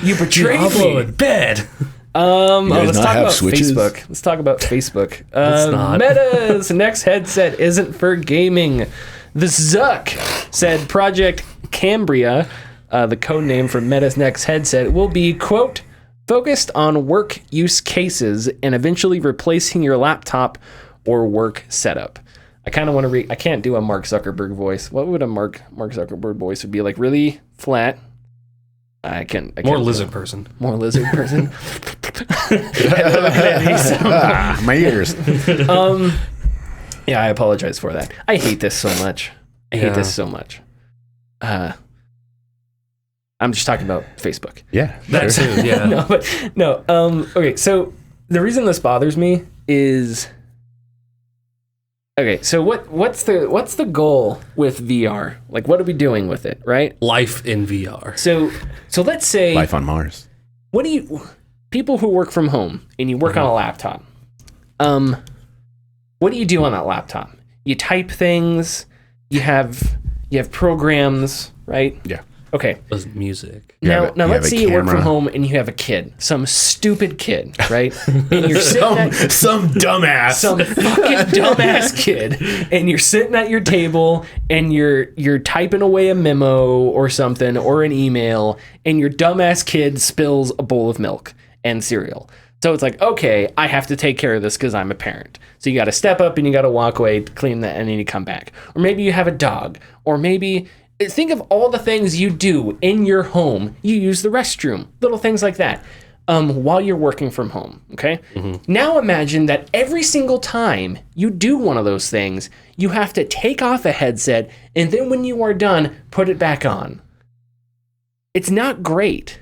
You betrayed Diablo me. in bed. Let's not talk have about Switches? Facebook. Let's talk about Facebook. not. Meta's next headset isn't for gaming. The Zuck said Project Cambria, the code name for Meta's next headset, will be, quote, focused on work use cases and eventually replacing your laptop or work setup. I kind of want to I can't do a Mark Zuckerberg voice. What would a Mark Zuckerberg voice would be like? Really flat? I can't More do lizard it. person. More lizard person. My ears. Yeah, I apologize for that. I hate this so much. I hate Yeah. this so much. I'm just talking about Facebook. Yeah. That too, yeah. Okay, so the reason this bothers me is okay, so what's the goal with VR? Like, what are we doing with it, right? Life in VR. So let's say Life on Mars. people who work from home and you work on a laptop, what do you do on that laptop? You type things, you have programs, right? Yeah. Okay. Was music. Now you let's have a say you work from camera. home and you have a kid, some stupid kid, right? And you're sitting at Some dumbass. some fucking dumbass kid, and you're sitting at your table and you're typing away a memo or something or an email, and your dumbass kid spills a bowl of milk and cereal. So it's like, okay, I have to take care of this because I'm a parent. So you got to step up and you got to walk away, clean that, and then you come back. Or maybe you have a dog, or maybe think of all the things you do in your home. You use the restroom, little things like that, while you're working from home, okay? Mm-hmm. Now imagine that every single time you do one of those things, you have to take off a headset, and then when you are done, put it back on. It's not great.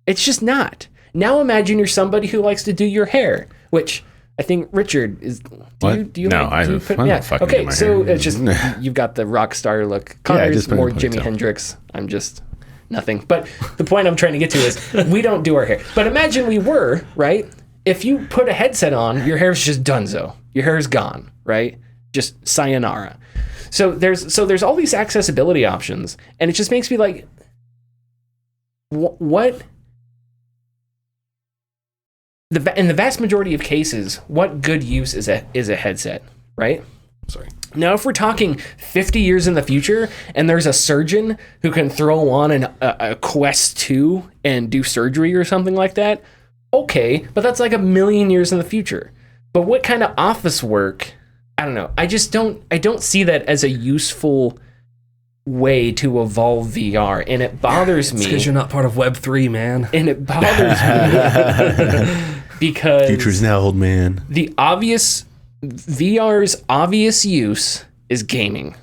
It's just not. Now imagine you're somebody who likes to do your hair, which I think Richard is. I'm not fucking Okay, doing my so hair. it's just you've got the rock star look. Connor's just put it in more a Jimi ponytail. Hendrix. I'm just nothing. But the point I'm trying to get to is we don't do our hair. But imagine we were, right? If you put a headset on, your hair's just donezo. Your hair's gone, right? Just sayonara. So there's all these accessibility options, and it just makes me like, what? In the vast majority of cases, what good use is a headset, right? Sorry. Now, if we're talking 50 years in the future, and there's a surgeon who can throw on a Quest 2 and do surgery or something like that, okay, but that's like a million years in the future. But what kind of office work? I don't know. I don't see that as a useful way to evolve VR, and it bothers me. Because you're not part of Web3, man. And it bothers me because Future's now, old man. VR's obvious use is gaming.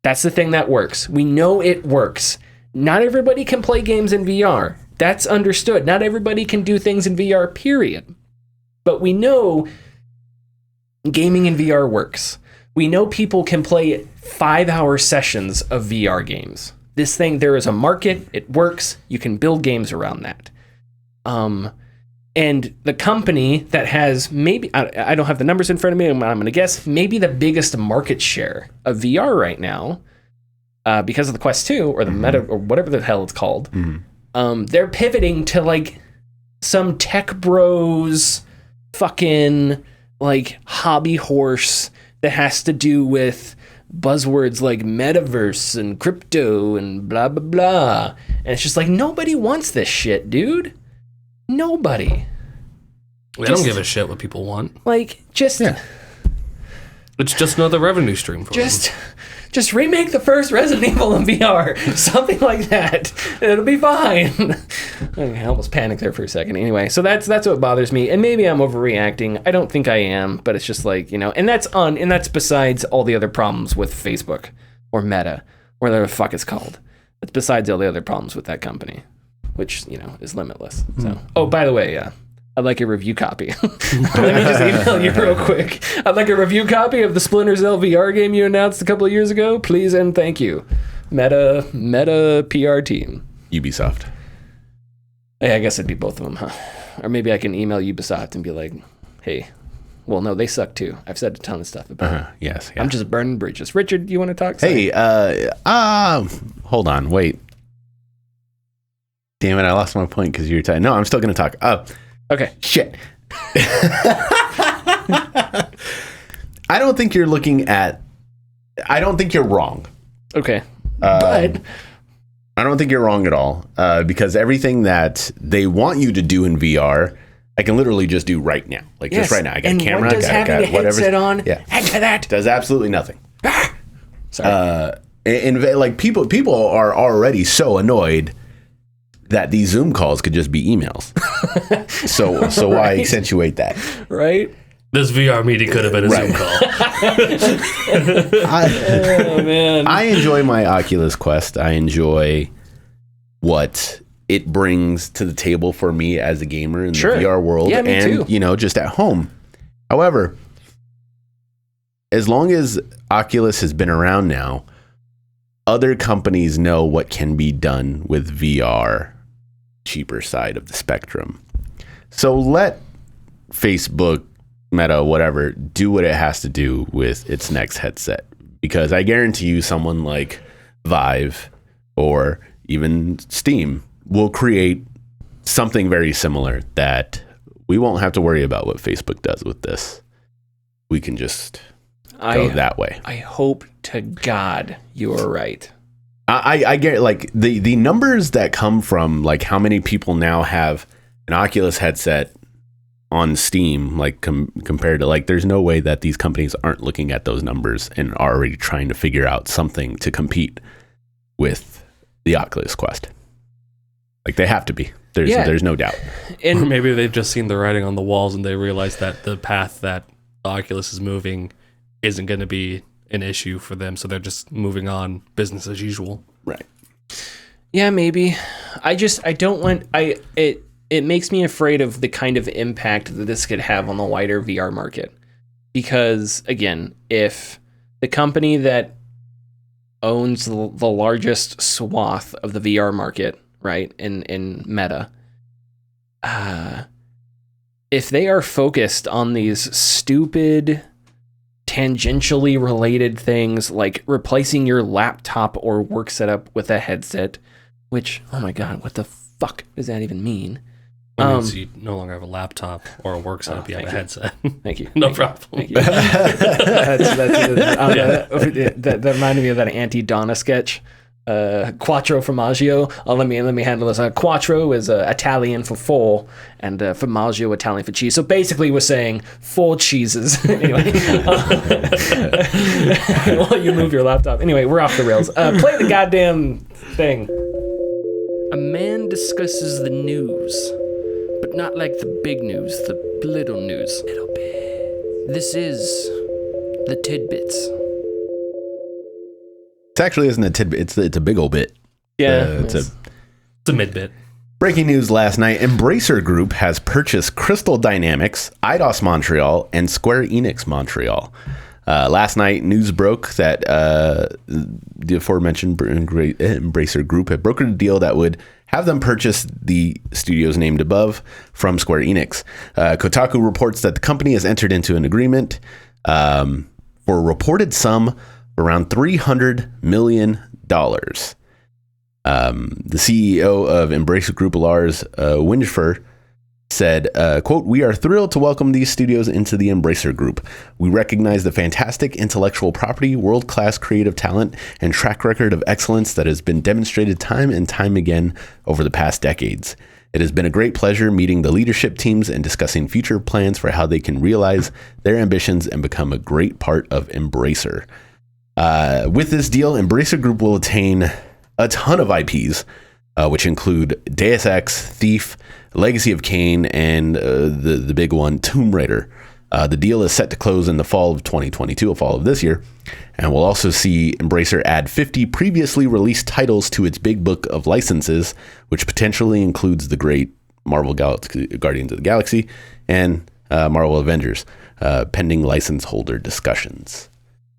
That's the thing that works. We know it works. Not everybody can play games in VR. That's understood. Not everybody can do things in VR, period. But we know gaming in VR works. We know people can play 5-hour sessions of VR games. This thing, there is a market. It works. You can build games around that. And the company that has maybe, I don't have the numbers in front of me, I'm going to guess, maybe the biggest market share of VR right now, because of the Quest 2 or the Meta or whatever the hell it's called, they're pivoting to like some tech bros fucking like hobby horse that has to do with buzzwords like metaverse and crypto and blah, blah, blah. And it's just like, nobody wants this shit, dude. Nobody. They don't give a shit what people want. Like, just... Yeah. It's just another revenue stream for them. Just remake the first Resident Evil in VR. Something like that. It'll be fine. I almost panicked there for a second. Anyway, so that's what bothers me. And maybe I'm overreacting. I don't think I am, but it's just like, and that's besides all the other problems with Facebook or Meta, or whatever the fuck it's called. It's besides all the other problems with that company, which, is limitless. So, oh, by the way, I'd like a review copy. Let me just email you real quick. I'd like a review copy of the Splinter Cell VR game you announced a couple of years ago. Please and thank you. Meta PR team. Ubisoft. Yeah, I guess it'd be both of them, huh? Or maybe I can email Ubisoft and be like, hey, well, no, they suck too. I've said a ton of stuff about it. Yes. Yeah. I'm just burning bridges. Richard, you want to talk? Hey, hold on, wait. Damn it, I lost my point because you're tired. No, I'm still going to talk. Okay. Shit. I don't think you're wrong. Okay. But I don't think you're wrong at all, because everything that they want you to do in VR, I can literally just do right now. Like, just right now. I got a camera, what does having a headset on add to that? Does absolutely nothing. Sorry. And like people are already so annoyed that these Zoom calls could just be emails. So why accentuate that? Right? This VR meeting could have been a Zoom call. Oh, man. I enjoy my Oculus Quest. I enjoy what it brings to the table for me as a gamer in the VR world. Yeah, me and, too. Just at home. However, as long as Oculus has been around now, other companies know what can be done with VR, cheaper side of the spectrum. So let Facebook, Meta, whatever, do what it has to do with its next headset. Because I guarantee you someone like Vive or even Steam will create something very similar that we won't have to worry about what Facebook does with this. We can just go that way. I hope to God you are right. I get like the numbers that come from like how many people now have an Oculus headset on Steam, like compared to like, there's no way that these companies aren't looking at those numbers and are already trying to figure out something to compete with the Oculus Quest. Like they have to be. There's no doubt. Or maybe they've just seen the writing on the walls and they realize that the path that Oculus is moving isn't going to be an issue for them, so they're just moving on business as usual. Right. Yeah, maybe. It makes me afraid of the kind of impact that this could have on the wider VR market. Because, again, if the company that owns the largest swath of the VR market, right, in Meta, if they are focused on these stupid, tangentially related things like replacing your laptop or work setup with a headset, which, oh my God, what the fuck does that even mean? So you no longer have a laptop or a work setup, you have a headset. Thank you. No problem. Thank you. That reminded me of that anti-Donna sketch. Quattro formaggio. Let me handle this. Quattro is Italian for four, and formaggio Italian for cheese. So basically, we're saying 4 cheeses. Anyway, while you move your laptop. Anyway, we're off the rails. Play the goddamn thing. A man discusses the news, but not like the big news, the little news. Little bit. This is the Tidbits. It actually isn't a tidbit. It's a big old bit. Yeah. It's a mid-bit. Breaking news last night. Embracer Group has purchased Crystal Dynamics, Eidos Montreal, and Square Enix Montreal. Last night, news broke that the aforementioned Embracer Group had brokered a deal that would have them purchase the studios named above from Square Enix. Kotaku reports that the company has entered into an agreement for a reported sum around $300 million. The CEO of Embracer Group, Lars Wingefer, said, quote, "We are thrilled to welcome these studios into the Embracer Group. We recognize the fantastic intellectual property, world-class creative talent, and track record of excellence that has been demonstrated time and time again over the past decades. It has been a great pleasure meeting the leadership teams and discussing future plans for how they can realize their ambitions and become a great part of Embracer. With this deal, Embracer Group will attain a ton of IPs, which include Deus Ex, Thief, Legacy of Kain, and the big one, Tomb Raider. The deal is set to close in the fall of 2022, a fall of this year, and we'll also see Embracer add 50 previously released titles to its big book of licenses, which potentially includes the great Marvel Guardians of the Galaxy and Marvel Avengers, pending license holder discussions.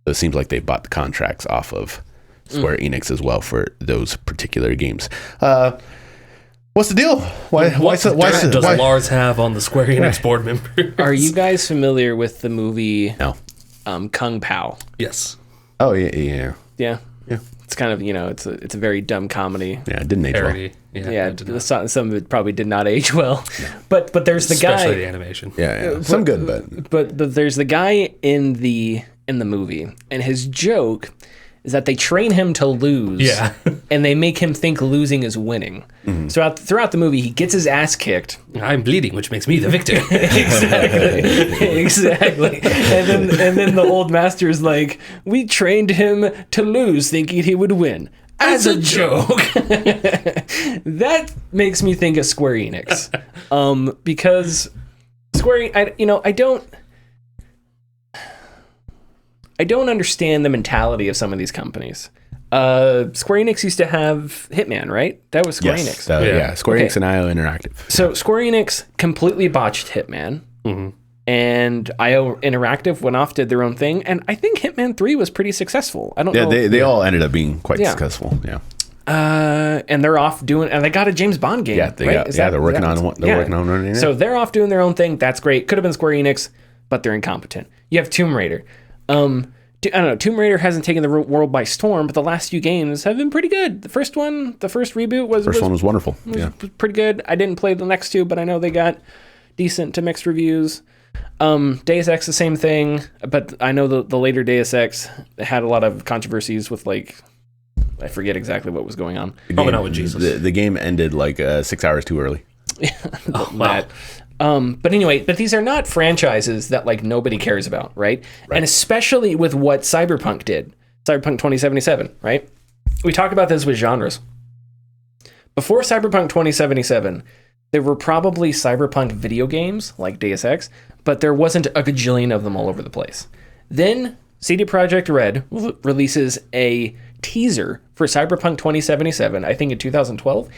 So it seems like they've bought the contracts off of Square Enix as well for those particular games. What's the deal? Why does Lars have on the Square Enix board members? Are you guys familiar with the movie No. Kung Pao? Yes. Oh, yeah. Yeah. Yeah. It's kind of, it's a very dumb comedy. Yeah, it didn't age well. Parody. Yeah, some of it probably did not age well. But there's the Especially guy. the animation. Yeah. Some good, but But there's the guy in the movie, and his joke is that they train him to lose. Yeah. And they make him think losing is winning. Mm-hmm. So throughout the movie, he gets his ass kicked. I'm bleeding, which makes me the victor. Exactly. And then the old master is like, we trained him to lose thinking he would win. As a joke. That makes me think of Square Enix. Because I don't understand the mentality of some of these companies. Square Enix used to have Hitman, right? That was Square Enix. Square Okay. Enix and IO Interactive. So Square Enix completely botched Hitman, and IO Interactive went off, did their own thing, and I think Hitman 3 was pretty successful. I don't know. They all ended up being quite successful. Yeah. And they're off doing, and they got a James Bond game. Yeah, they're working on one. They're working on one. Yeah. So they're off doing their own thing. That's great. Could have been Square Enix, but they're incompetent. You have Tomb Raider. I don't know. Tomb Raider hasn't taken the world by storm, but the last few games have been pretty good. The first reboot was wonderful. Was pretty good. I didn't play the next two, but I know they got decent to mixed reviews. Deus Ex, the same thing, but I know the later Deus Ex had a lot of controversies with I forget exactly what was going on. Probably not with Jesus. The game ended 6 hours too early. Wow. But anyway, these are not franchises that nobody cares about, right? And especially with what Cyberpunk did. Cyberpunk 2077, right? We talk about this with genres. Before Cyberpunk 2077, there were probably Cyberpunk video games like Deus Ex, but there wasn't a gajillion of them all over the place. Then CD Projekt Red releases a teaser for Cyberpunk 2077, I think in 2012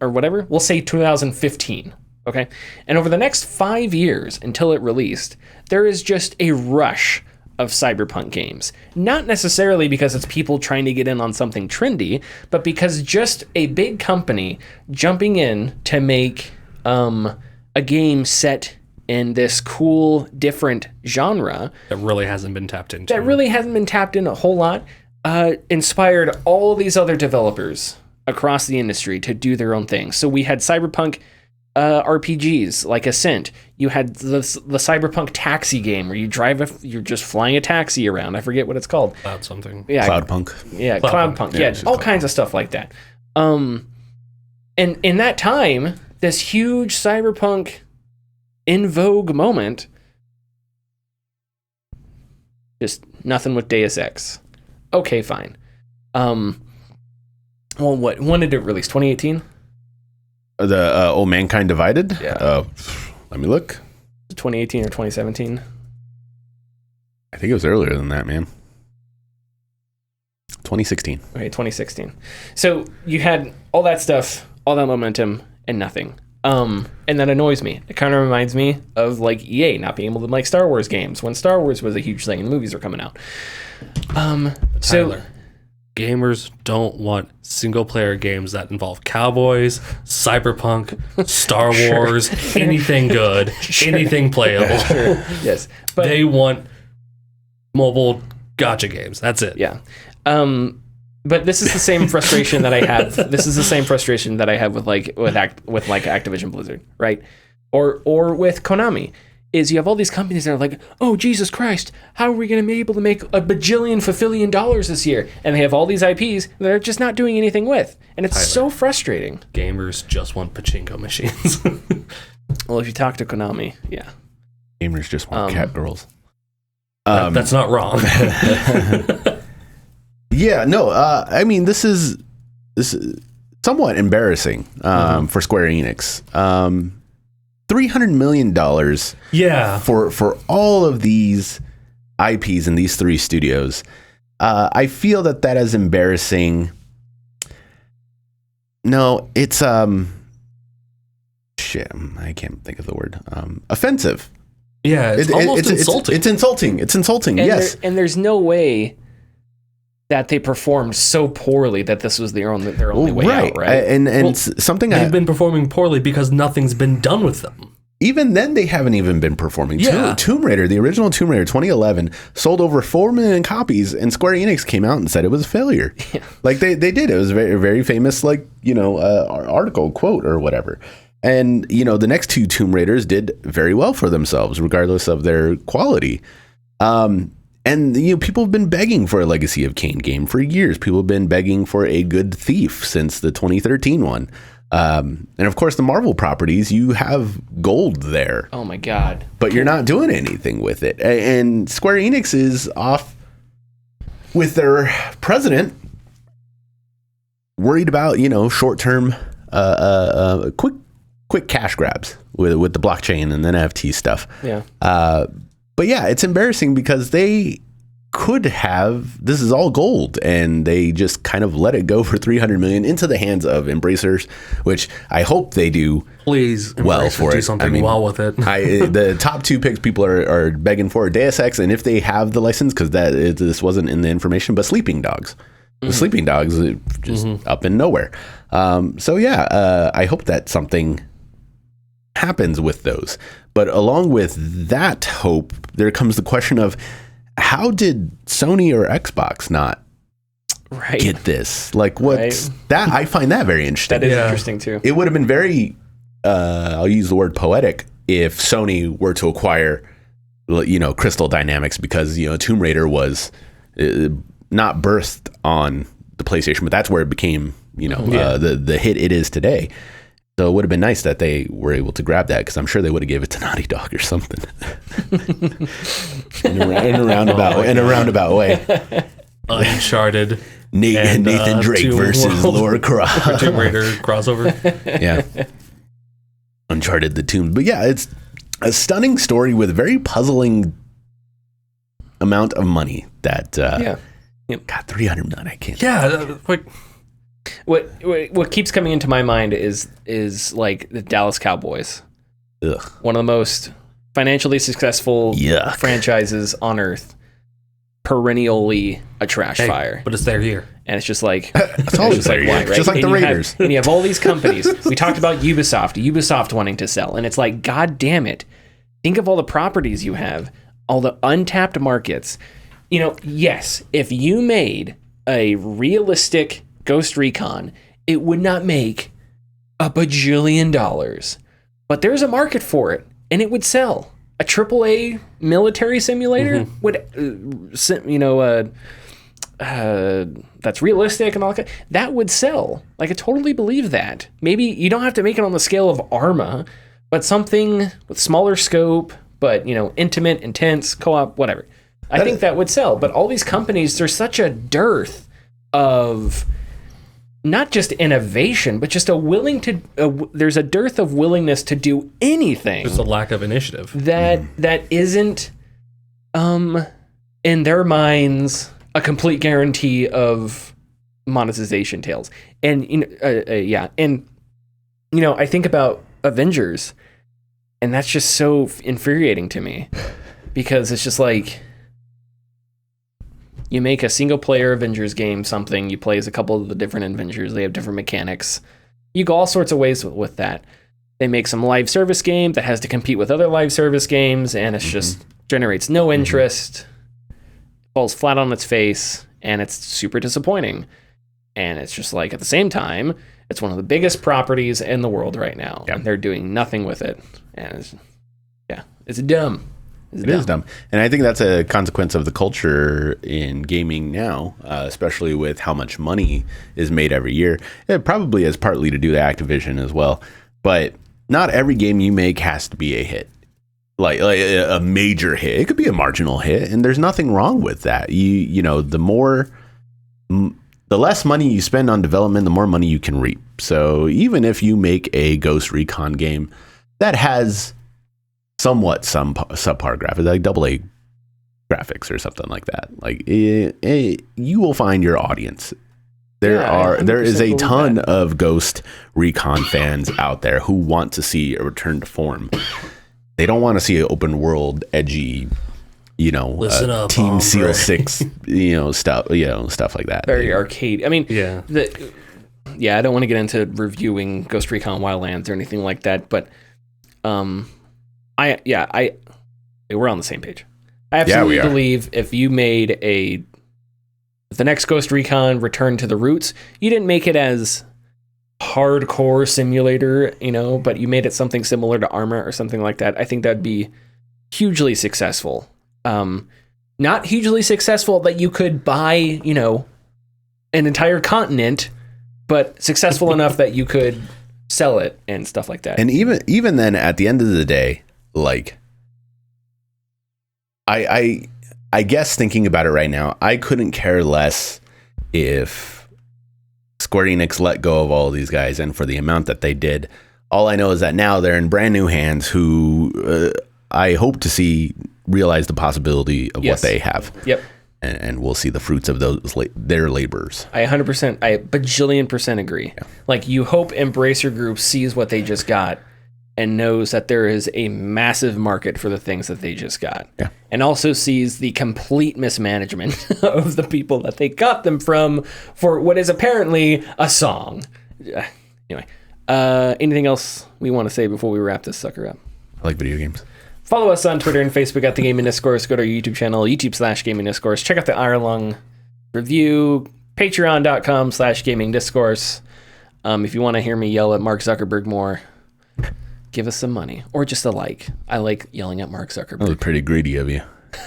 or whatever. We'll say 2015. Okay. And over the next 5 years until it released, there is just a rush of Cyberpunk games. Not necessarily because it's people trying to get in on something trendy, but because just a big company jumping in to make a game set in this cool, different genre. That really hasn't been tapped into. A whole lot. Inspired all these other developers across the industry to do their own thing. So we had Cyberpunk RPGs like Ascent. You had the Cyberpunk taxi game where you're just flying a taxi around. I forget what it's called. Cloud something. Yeah, Cloudpunk. Yeah, Cloudpunk. Yeah, all kinds of stuff like that. And in that time, this huge Cyberpunk in vogue moment, just nothing with Deus Ex. Okay, fine. Well, when did it release? 2018? The Mankind Divided? Yeah. Let me look. 2018 or 2017? I think it was earlier than that, man. 2016. Okay, 2016. So you had all that stuff, all that momentum, and nothing. And that annoys me. It kind of reminds me of EA not being able to make Star Wars games when Star Wars was a huge thing and the movies were coming out. Tyler, gamers don't want single-player games that involve cowboys, cyberpunk, Star Wars, anything good, anything playable. Sure. Yes, but they want mobile gacha games. That's it. Yeah. But this is the same frustration that I have. This is the same frustration that I have with Activision-Blizzard, right? Or with Konami, is you have all these companies that are like, oh, Jesus Christ, how are we going to be able to make a bajillion fulfillion dollars this year? And they have all these IPs that they're just not doing anything with. And it's so frustrating. Gamers just want pachinko machines. Well, if you talk to Konami, yeah. Gamers just want cat girls. That's not wrong. Yeah, no, I mean, this is somewhat embarrassing for Square Enix. $300 million for all of these IPs in these 3 studios. I feel that is embarrassing. No, it's shit, I can't think of the word. Offensive. Yeah, it's almost insulting. It's insulting. And yes. And there's no way that they performed so poorly that this was their only way out, right? And something they've been performing poorly because nothing's been done with them. Even then, they haven't even been performing. Yeah. Tomb Raider, the original Tomb Raider, 2011, sold over 4 million copies, and Square Enix came out and said it was a failure. Yeah. Like they did. It was a very, very famous, article, quote, or whatever. And, the next 2 Tomb Raiders did very well for themselves, regardless of their quality. And people have been begging for a Legacy of Kain game for years. People have been begging for a good Thief since the 2013 one. And of course, the Marvel properties, you have gold there. Oh my God. But you're not doing anything with it. And Square Enix is off with their president worried about, short-term, quick cash grabs with the blockchain and the NFT stuff. Yeah. But yeah, it's embarrassing because they could have, this is all gold, and they just kind of let it go for $300 million into the hands of Embracers, which I hope they do. Please, well for do it. something well with it. The top 2 picks people are begging for Deus Ex, and if they have the license, because this wasn't in the information, but Sleeping Dogs. The Sleeping Dogs just up in nowhere. So yeah, I hope that something happens with those. But along with that hope, there comes the question of how did Sony or Xbox not get this? Like, what's that? I find that very interesting. That is interesting too. It would have been very, I'll use the word poetic, if Sony were to acquire, Crystal Dynamics, because, Tomb Raider was not birthed on the PlayStation, but that's where it became, the hit it is today. So it would have been nice that they were able to grab that, because I'm sure they would have given it to Naughty Dog or something. in a roundabout way. Uncharted. Nathan Drake versus Laura Croft. Tomb Raider crossover. Yeah. Uncharted the Tomb. But yeah, it's a stunning story with a very puzzling amount of money that got $300 million. I can't. Yeah, like what keeps coming into my mind is like the Dallas Cowboys. Ugh. One of the most financially successful franchises on earth. Perennially a trash fire. But it's there here. And it's just like it's always there, right? Just like the Raiders. And you have all these companies. We talked about Ubisoft wanting to sell, and it's like, God damn it. Think of all the properties you have, all the untapped markets. Yes, if you made a realistic Ghost Recon, it would not make $1 bajillion. But there's a market for it, and it would sell. A AAA military simulator would, that's realistic and all that would sell. Like, I totally believe that. Maybe you don't have to make it on the scale of Arma, but something with smaller scope, but, intimate, intense, co-op, whatever. I think that would sell. But all these companies, there's such a dearth of not just innovation, but just there's a dearth of willingness to do anything. There's a lack of initiative. That isn't, in their minds, a complete guarantee of monetization tails. And, I think about Avengers, and that's just so infuriating to me, because it's just like, you make a single-player Avengers game, you play as a couple of the different Avengers, they have different mechanics. You go all sorts of ways with that. They make some live service game that has to compete with other live service games, and it just generates no interest, falls flat on its face, and it's super disappointing. And it's just like, at the same time, it's one of the biggest properties in the world right now. Yep. And they're doing nothing with it. And it's dumb. It is dumb. And I think that's a consequence of the culture in gaming now, especially with how much money is made every year. It probably has partly to do with Activision as well. But not every game you make has to be a hit. Like a major hit. It could be a marginal hit, and there's nothing wrong with that. You know, the less money you spend on development, the more money you can reap. So even if you make a Ghost Recon game that has somewhat some subpar graphics, like AA graphics or something like that, like you will find your audience. There is a ton of Ghost Recon fans out there who want to see a return to form. They don't want to see an open world, edgy, Listen up, Team hombre. Seal 6, stuff like that. Very arcade. I mean, Yeah. I don't want to get into reviewing Ghost Recon Wildlands or anything like that, but we're on the same page. I absolutely believe if you made the next Ghost Recon Return to the Roots, you didn't make it as hardcore simulator, but you made it something similar to Arma or something like that. I think that'd be hugely successful. Not hugely successful that you could buy, an entire continent, but successful enough that you could sell it and stuff like that. And even then, at the end of the day, like, I guess thinking about it right now, I couldn't care less if Square Enix let go of all of these guys, and for the amount that they did. All I know is that now they're in brand new hands who I hope to see realize the possibility of what they have. Yep. And we'll see the fruits of their labors. I 100% agree. Yeah. Like, you hope Embracer Group sees what they just got and knows that there is a massive market for the things that they just got. Yeah. And also sees the complete mismanagement of the people that they got them from for what is apparently a song. Anyway, anything else we want to say before we wrap this sucker up? I like video games. Follow us on Twitter and Facebook at The Gaming Discourse. Go to our YouTube channel, YouTube/Gaming Discourse. Check out the hour-long review, patreon.com/Gaming Discourse. If you want to hear me yell at Mark Zuckerberg more, give us some money or just a like. I like yelling at Mark Zuckerberg. That was pretty greedy of you.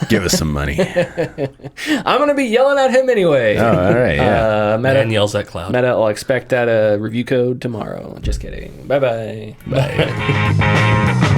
Give us some money. I'm going to be yelling at him anyway. Oh, all right, yeah. Man yells at Cloud. Meta, I'll expect that review code tomorrow. Just kidding. Bye-bye. Bye.